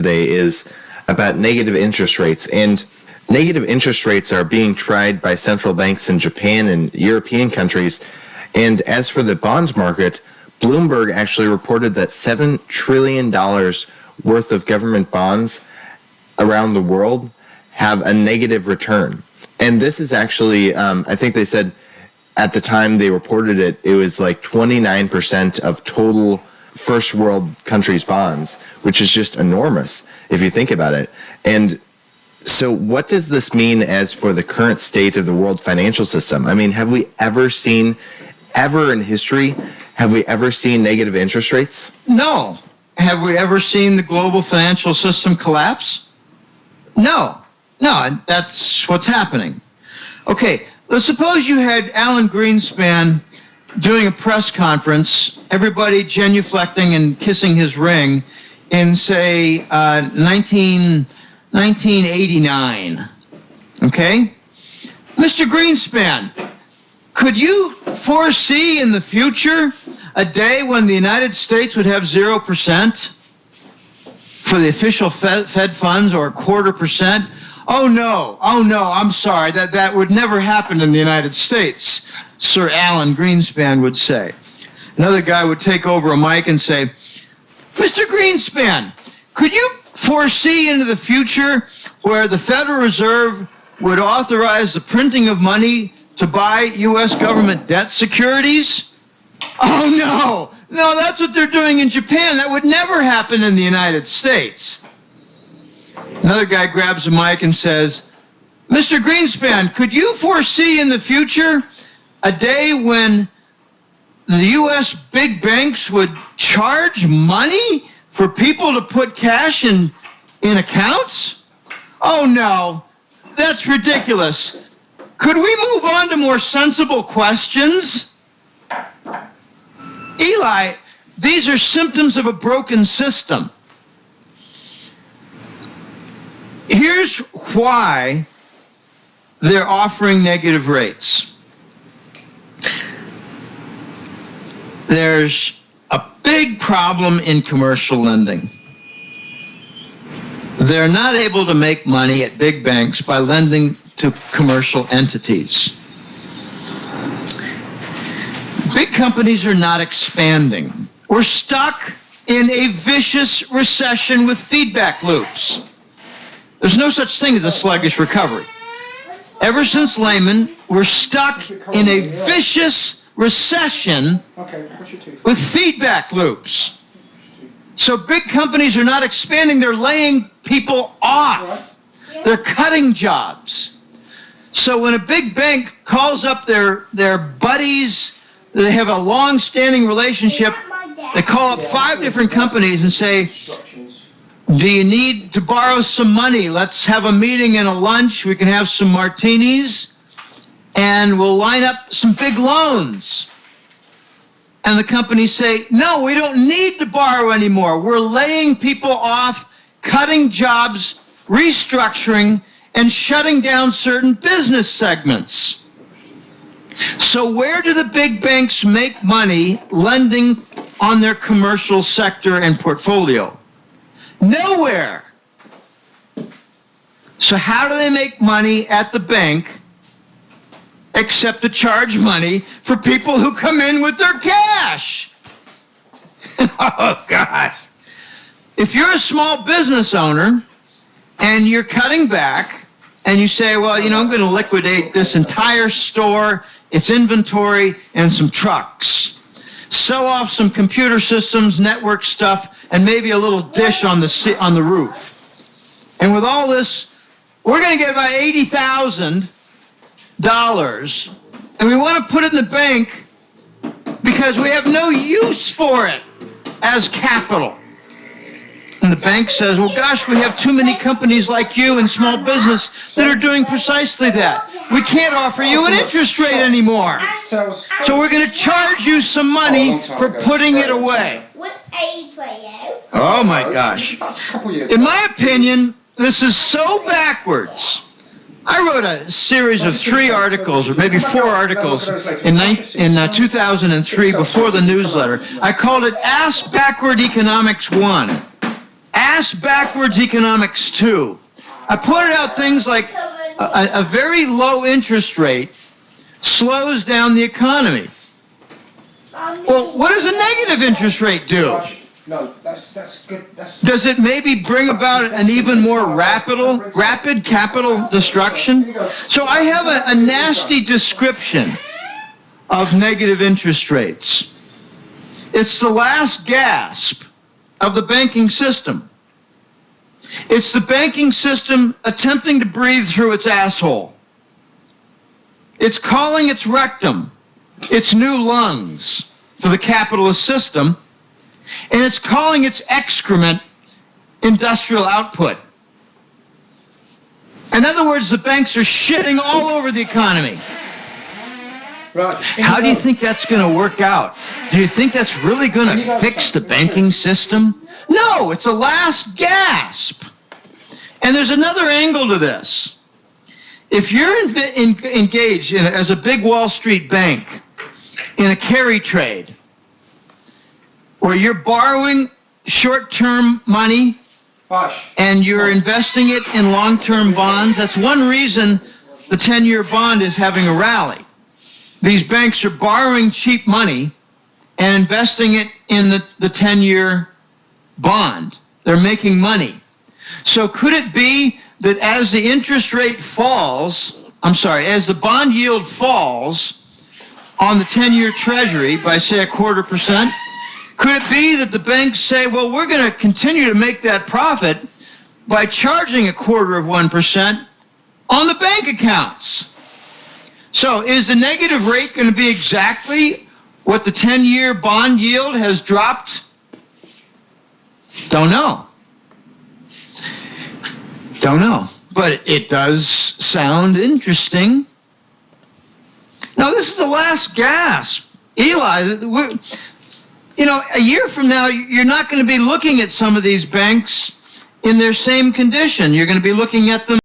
today is about negative interest rates. And negative interest rates are being tried by central banks in Japan and European countries. And as for the bond market, Bloomberg actually reported that $7 trillion worth of government bonds around the world have a negative return. And this is actually, I think they said at the time they reported it, it was like 29% of total first world countries' bonds, which is just enormous if you think about it. And so what does this mean as for the current state of the world financial system? I mean, have we ever seen, ever in history, have we ever seen negative interest rates? No. Have we ever seen the global financial system collapse? No. No, that's what's happening. Okay, let's suppose you had Alan Greenspan doing a press conference, everybody genuflecting and kissing his ring in, say, 1989. Okay? Mr. Greenspan, could you foresee in the future a day when the United States would have 0% for the official Fed funds, or 0.25%? Oh no, I'm sorry, that would never happen in the United States, Sir Alan Greenspan would say. Another guy would take over a mic and say, Mr. Greenspan, could you foresee into the future where the Federal Reserve would authorize the printing of money to buy U.S. government debt securities? Oh no, that's what they're doing in Japan. That would never happen in the United States. Another guy grabs a mic and says, Mr. Greenspan, could you foresee in the future a day when the U.S. big banks would charge money for people to put cash in accounts? Oh no, that's ridiculous. Could we move on to more sensible questions? Eli, these are symptoms of a broken system. Here's why they're offering negative rates. There's a big problem in commercial lending. They're not able to make money at big banks by lending to commercial entities. Big companies are not expanding. We're stuck in a vicious recession with feedback loops. There's no such thing as a sluggish recovery. Ever since Lehman, we're stuck in a vicious recession with feedback loops. So big companies are not expanding, they're laying people off. They're cutting jobs. So when a big bank calls up their buddies, they have a long-standing relationship, they call up 5 different companies and say, do you need to borrow some money? Let's have a meeting and a lunch. We can have some martinis, and we'll line up some big loans. And the companies say, no, we don't need to borrow anymore. We're laying people off, cutting jobs, restructuring, and shutting down certain business segments. So where do the big banks make money lending on their commercial sector and portfolio? Nowhere. So how do they make money at the bank except to charge money for people who come in with their cash? Oh, gosh. If you're a small business owner and you're cutting back and you say, well, I'm going to liquidate this entire store, its inventory, and some trucks. Sell off some computer systems, network stuff, and maybe a little dish on the roof. And with all this, we're going to get about $80,000, and we want to put it in the bank because we have no use for it as capital. And the bank says, well, gosh, we have too many companies like you in small business that are doing precisely that. We can't offer you an interest rate anymore. So we're going to charge you some money for putting it away. What's A for you? Oh, my gosh. In my opinion, this is so backwards. I wrote a series of 3 articles, or maybe 4 articles, in 2003 before the newsletter. I called it Ask Backward Economics 1. Ask ass backwards economics too. I pointed out things like a very low interest rate slows down the economy. Well, what does a negative interest rate do? No, that's good. Does it maybe bring about an even more rapid capital destruction? So I have a nasty description of negative interest rates. It's the last gasp of the banking system. It's the banking system attempting to breathe through its asshole. It's calling its rectum its new lungs for the capitalist system, and it's calling its excrement industrial output. In other words, the banks are shitting all over the economy. Right. How do you think that's going to work out? Do you think that's really going to fix the banking system? No, it's a last gasp. And there's another angle to this. If you're engaged as a big Wall Street bank in a carry trade, where you're borrowing short-term money and you're investing it in long-term bonds, that's one reason the 10-year bond is having a rally. These banks are borrowing cheap money and investing it in the 10-year bond. They're making money. So could it be that as the interest rate falls, as the bond yield falls on the 10-year treasury by, say, 0.25%, could it be that the banks say, well, we're going to continue to make that profit by charging 0.25% on the bank accounts? So is the negative rate going to be exactly what the 10-year bond yield has dropped? Don't know. Don't know. But it does sound interesting. Now, this is the last gasp. Eli, a year from now, you're not going to be looking at some of these banks in their same condition. You're going to be looking at them